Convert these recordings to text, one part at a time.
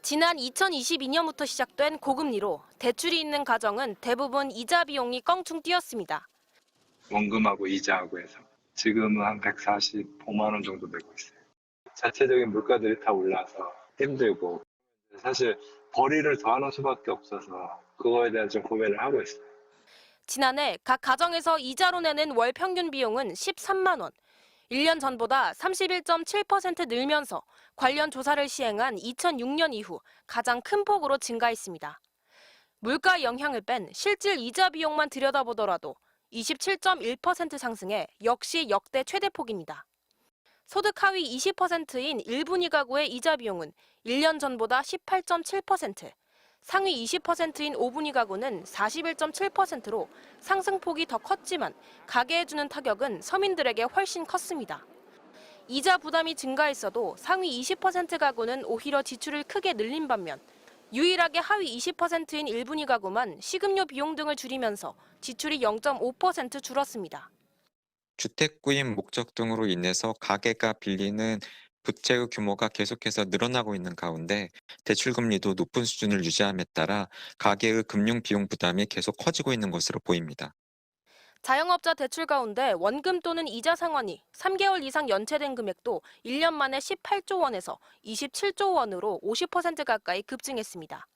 지난 2022년부터 시작된 고금리로 대출이 있는 가정은 대부분 이자 비용이 껑충 뛰었습니다. 원금하고 이자하고 해서 지금은 한 145만 원 정도 내고 있어요. 자체적인 물가들이 다 올라서 힘들고 사실 벌이를 더하는 수밖에 없어서 그거에 대한 좀 고민을 하고 있어요. 지난해 각 가정에서 이자로 내는 월 평균 비용은 13만 원. 1년 전보다 31.7% 늘면서 관련 조사를 시행한 2006년 이후 가장 큰 폭으로 증가했습니다. 물가 영향을 뺀 실질 이자 비용만 들여다보더라도 27.1% 상승해 역시 역대 최대폭입니다. 소득 하위 20%인 1분위 가구의 이자 비용은 1년 전보다 18.7%, 상위 20%인 5분위 가구는 41.7%로 상승폭이 더 컸지만 가계에 주는 타격은 서민들에게 훨씬 컸습니다. 이자 부담이 증가했어도 상위 20% 가구는 오히려 지출을 크게 늘린 반면 유일하게 하위 20%인 1분위 가구만 식음료 비용 등을 줄이면서 지출이 0.5% 줄었습니다. 주택 구입 목적 등으로 인해서 가계가 빌리는 부채의 규모가 계속해서 늘어나고 있는 가운데 대출 금리도 높은 수준을 유지함에 따라 가계의 금융 비용 부담이 계속 커지고 있는 것으로 보입니다. 자영업자 대출 가운데 원금 또는 이자 상환이 3개월 이상 연체된 금액도 1년 만에 18조 원에서 27조 원으로 50% 가까이 급증했습니다.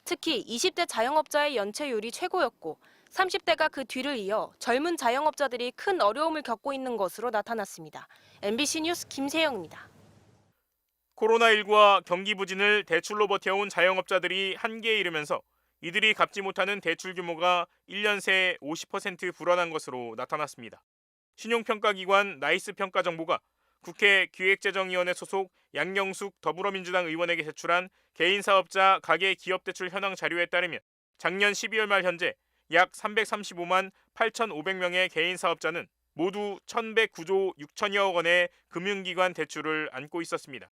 특히 20대 자영업자의 연체율이 최고였고 30대가 그 뒤를 이어 젊은 자영업자들이 큰 어려움을 겪고 있는 것으로 나타났습니다. MBC 뉴스 김세영입니다. 코로나19와 경기 부진을 대출로 버텨온 자영업자들이 한계에 이르면서 이들이 갚지 못하는 대출 규모가 1년 새 50% 불어난 것으로 나타났습니다. 신용평가기관 나이스평가정보가 국회 기획재정위원회 소속 양영숙 더불어민주당 의원에게 제출한 개인사업자 가계기업대출 현황 자료에 따르면 작년 12월 말 현재 약 335만 8,500명의 개인사업자는 모두 1,109조 6천여억 원의 금융기관 대출을 안고 있었습니다.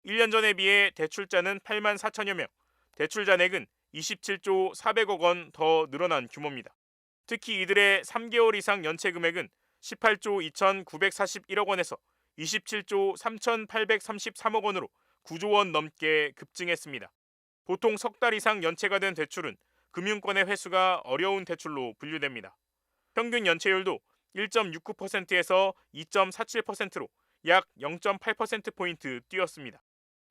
1년 전에 비해 대출자는 8만 4천여 명, 대출 잔액은 27조 400억 원 더 늘어난 규모입니다. 특히 이들의 3개월 이상 연체 금액은 18조 2,941억 원에서 27조 3,833억 원으로 9조 원 넘게 급증했습니다. 보통 석 달 이상 연체가 된 대출은 금융권의 회수가 어려운 대출로 분류됩니다. 평균 연체율도 1.69%에서 2.47%로 약 0.8%포인트 뛰었습니다.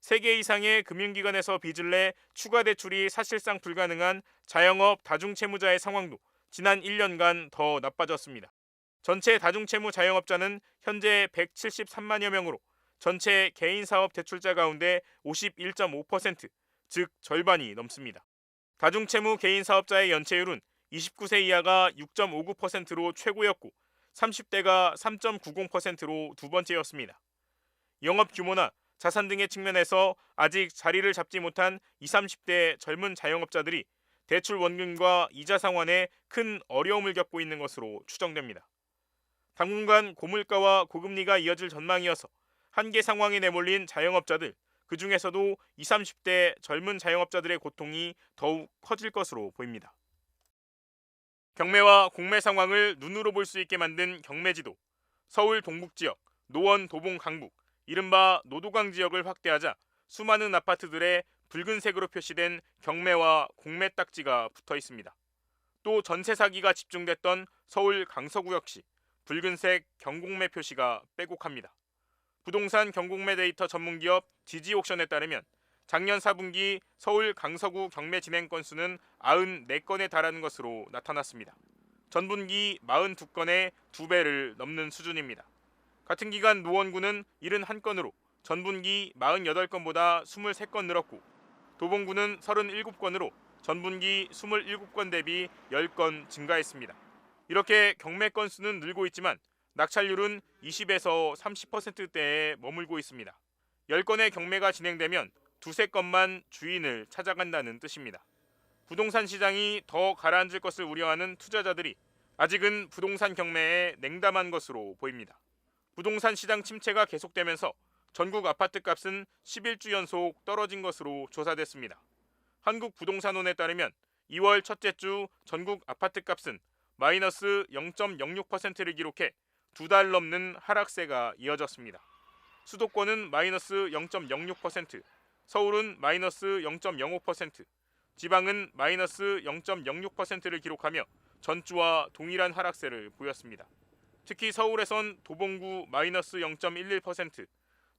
3개 이상의 금융기관에서 빚을 내 추가 대출이 사실상 불가능한 자영업 다중채무자의 상황도 지난 1년간 더 나빠졌습니다. 전체 다중채무 자영업자는 현재 173만여 명으로 전체 개인사업 대출자 가운데 51.5%, 즉 절반이 넘습니다. 다중채무 개인사업자의 연체율은 29세 이하가 6.59%로 최고였고 30대가 3.90%로 두 번째였습니다. 영업 규모나 자산 등의 측면에서 아직 자리를 잡지 못한 20, 30대 젊은 자영업자들이 대출 원금과 이자 상환에 큰 어려움을 겪고 있는 것으로 추정됩니다. 당분간 고물가와 고금리가 이어질 전망이어서 한계 상황에 내몰린 자영업자들, 그 중에서도 20, 30대 젊은 자영업자들의 고통이 더욱 커질 것으로 보입니다. 경매와 공매 상황을 눈으로 볼 수 있게 만든 경매지도, 서울 동북지역, 노원 도봉 강북, 이른바 노도강 지역을 확대하자 수많은 아파트들에 붉은색으로 표시된 경매와 공매 딱지가 붙어 있습니다. 또 전세 사기가 집중됐던 서울 강서구 역시 붉은색 경공매 표시가 빼곡합니다. 부동산 경공매 데이터 전문기업 지지옥션에 따르면 작년 4분기 서울 강서구 경매 진행 건수는 94건에 달하는 것으로 나타났습니다. 전분기 42건에 2배를 넘는 수준입니다. 같은 기간 노원구는 71건으로 전분기 48건보다 23건 늘었고 도봉구는 37건으로 전분기 27건 대비 10건 증가했습니다. 이렇게 경매 건수는 늘고 있지만 낙찰률은 20에서 30%대에 머물고 있습니다. 10건의 경매가 진행되면 두세 건만 주인을 찾아간다는 뜻입니다. 부동산 시장이 더 가라앉을 것을 우려하는 투자자들이 아직은 부동산 경매에 냉담한 것으로 보입니다. 부동산 시장 침체가 계속되면서 전국 아파트 값은 11주 연속 떨어진 것으로 조사됐습니다. 한국부동산원에 따르면 2월 첫째 주 전국 아파트 값은 마이너스 0.06%를 기록해 2달 넘는 하락세가 이어졌습니다. 수도권은 마이너스 0.06%, 서울은 마이너스 0.05%, 지방은 마이너스 0.06%를 기록하며 전주와 동일한 하락세를 보였습니다. 특히 서울에선 도봉구 마이너스 0.11%,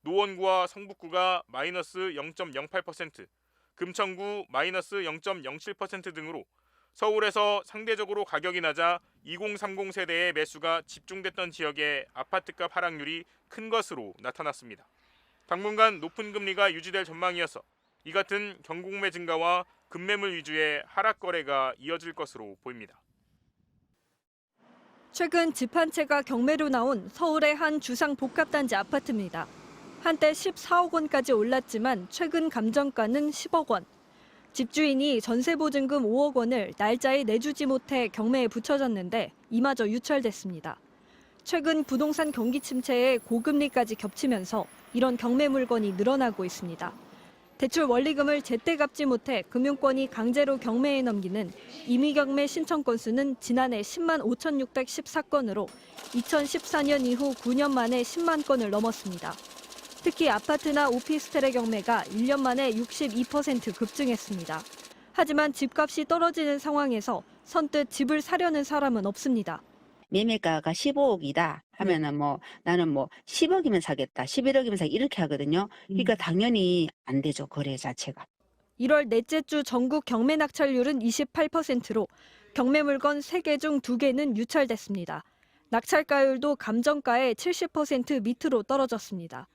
노원구와 성북구가 마이너스 0.08%, 금천구 마이너스 0.07% 등으로 서울에서 상대적으로 가격이 낮아 2030 세대의 매수가 집중됐던 지역의 아파트값 하락률이 큰 것으로 나타났습니다. 당분간 높은 금리가 유지될 전망이어서 이 같은 경공매 증가와 급매물 위주의 하락 거래가 이어질 것으로 보입니다. 최근 집 한 채가 경매로 나온 서울의 한 주상 복합단지 아파트입니다. 한때 14억 원까지 올랐지만 최근 감정가는 10억 원. 집주인이 전세보증금 5억 원을 날짜에 내주지 못해 경매에 붙여졌는데 이마저 유찰됐습니다. 최근 부동산 경기 침체에 고금리까지 겹치면서 이런 경매 물건이 늘어나고 있습니다. 대출 원리금을 제때 갚지 못해 금융권이 강제로 경매에 넘기는 임의경매 신청 건수는 지난해 10만 5,614건으로 2014년 이후 9년 만에 10만 건을 넘었습니다. 특히 아파트나 오피스텔의 경매가 1년 만에 62% 급증했습니다. 하지만 집값이 떨어지는 상황에서 선뜻 집을 사려는 사람은 없습니다. 매매가가 15억이다 하면은 나는 10억이면 사겠다, 11억이면 사겠다 이렇게 하거든요. 그러니까 당연히 안 되죠, 거래 자체가. 1월 넷째 주 전국 경매 낙찰률은 28%로 경매 물건 3개 중 2개는 유찰됐습니다. 낙찰가율도 감정가의 70% 밑으로 떨어졌습니다.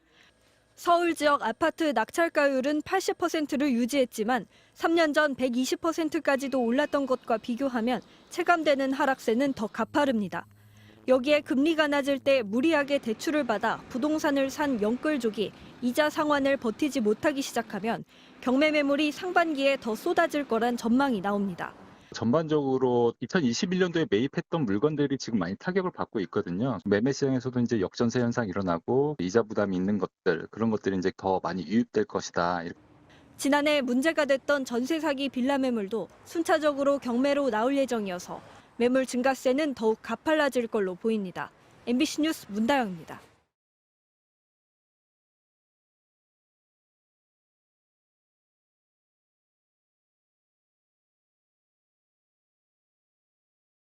서울 지역 아파트 낙찰가율은 80%를 유지했지만 3년 전 120%까지도 올랐던 것과 비교하면 체감되는 하락세는 더 가파릅니다. 여기에 금리가 낮을 때 무리하게 대출을 받아 부동산을 산 영끌족이 이자 상환을 버티지 못하기 시작하면 경매 매물이 상반기에 더 쏟아질 거란 전망이 나옵니다. 전반적으로 2021년도에 매입했던 물건들이 지금 많이 타격을 받고 있거든요. 매매 시장에서도 이제 역전세 현상이 일어나고 이자 부담이 있는 것들, 그런 것들이 이제 더 많이 유입될 것이다. 지난해 문제가 됐던 전세 사기 빌라 매물도 순차적으로 경매로 나올 예정이어서 매물 증가세는 더욱 가팔라질 걸로 보입니다. MBC 뉴스 문다영입니다.